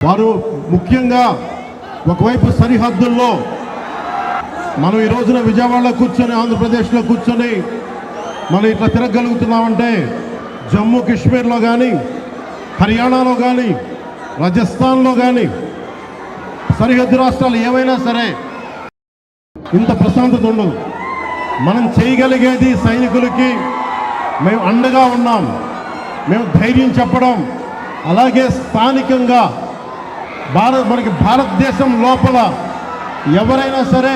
వారు ముఖ్యంగా ఒకవైపు సరిహద్దుల్లో మనం ఈ రోజున విజయవాడలో కూర్చొని ఆంధ్రప్రదేశ్లో కూర్చొని మనం ఇట్లా తిరగలుగుతున్నామంటే జమ్మూ కాశ్మీర్లో కానీ హర్యానాలో కానీ రాజస్థాన్లో కానీ సరిహద్దు రాష్ట్రాలు ఏవైనా సరే ఇంత ప్రశాంతత ఉండదు. మనం చేయగలిగేది సైనికులకి మేము అండగా ఉన్నాం, మేము ధైర్యం చెప్పడం, అలాగే స్థానికంగా మనకి భారతదేశం లోపల ఎవరైనా సరే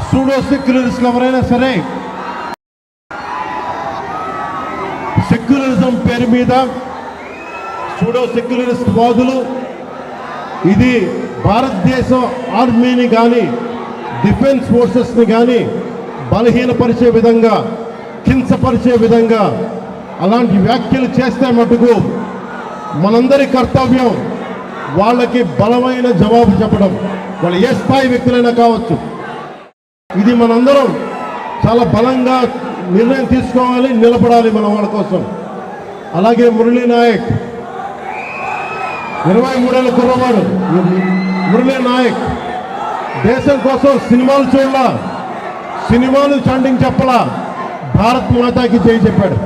సూడో సెక్యులరిస్టులు ఎవరైనా సరే సెక్యులరిజం పేరు మీద సూడో సెక్యులరిస్ట్ వాదులు ఇది భారతదేశం ఆర్మీని కానీ డిఫెన్స్ ఫోర్సెస్ని కానీ బలహీనపరిచే విధంగా కించపరిచే విధంగా అలాంటి వ్యాఖ్యలు చేస్తే మటుకు మనందరి కర్తవ్యం వాళ్ళకి బలమైన జవాబు చెప్పడం, వాళ్ళు ఏ స్థాయి వ్యక్తులైనా కావచ్చు. ఇది మనందరం చాలా బలంగా నిర్ణయం తీసుకోవాలి, నిలబడాలి మన వాళ్ళ కోసం. అలాగే మురళీ నాయక్ 23 ఏళ్ళ కుర్రవాడు మురళీ నాయక్ దేశం కోసం సినిమాలు చూడాల, సినిమాలు చండింగ్ చెప్పలా, భారత్ మాతాకి జై చెప్పాడు.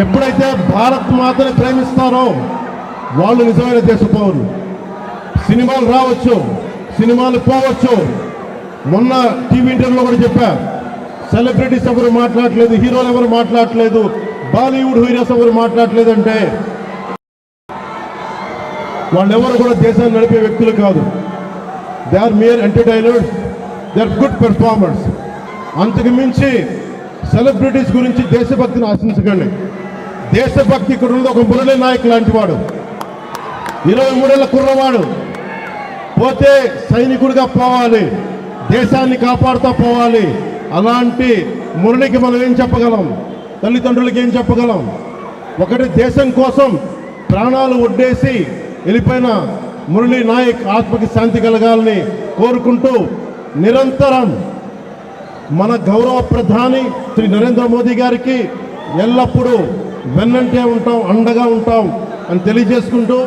ఎప్పుడైతే భారత్ మాతని ప్రేమిస్తారో వాళ్ళు నిజమైన దేశ పౌరులు. సినిమాలు రావచ్చు, సినిమాలు పోవచ్చు. మొన్న టీవీ ఇంటర్వ్యూలో కూడా చెప్పా, సెలబ్రిటీస్ ఎవరు మాట్లాడలేదు, హీరోలు ఎవరు మాట్లాడలేదు, బాలీవుడ్ హీరోస్ ఎవరు మాట్లాడలేదు అంటే వాళ్ళెవరు కూడా దేశాన్ని నడిపే వ్యక్తులు కాదు. They are mere entertainers, they are good performers. అంతకు మించి సెలబ్రిటీస్ గురించి దేశభక్తిని ఆశించకండి. దేశభక్తి ఇక్కడ ఉన్నది ఒక మురళీ నాయక్ లాంటి వాడు, 23 ఏళ్ళ కుర్రవాడు. పోతే సైనికుడిగా పోవాలి, దేశాన్ని కాపాడుతూ పోవాలి. అలాంటి మురళికి మనం ఏం చెప్పగలం, తల్లిదండ్రులకి ఏం చెప్పగలం? ఒకటి దేశం కోసం ప్రాణాలు ఒడ్డేసి వెళ్ళిపోయిన మురళీ నాయక్ ఆత్మకి శాంతి కలగాలని కోరుకుంటూ నిరంతరం మన గౌరవ ప్రధాని శ్రీ నరేంద్ర మోదీ గారికి ఎల్లప్పుడూ వెన్నంటే ఉంటాం, అండగా ఉంటాం అని తెలియజేసుకుంటూ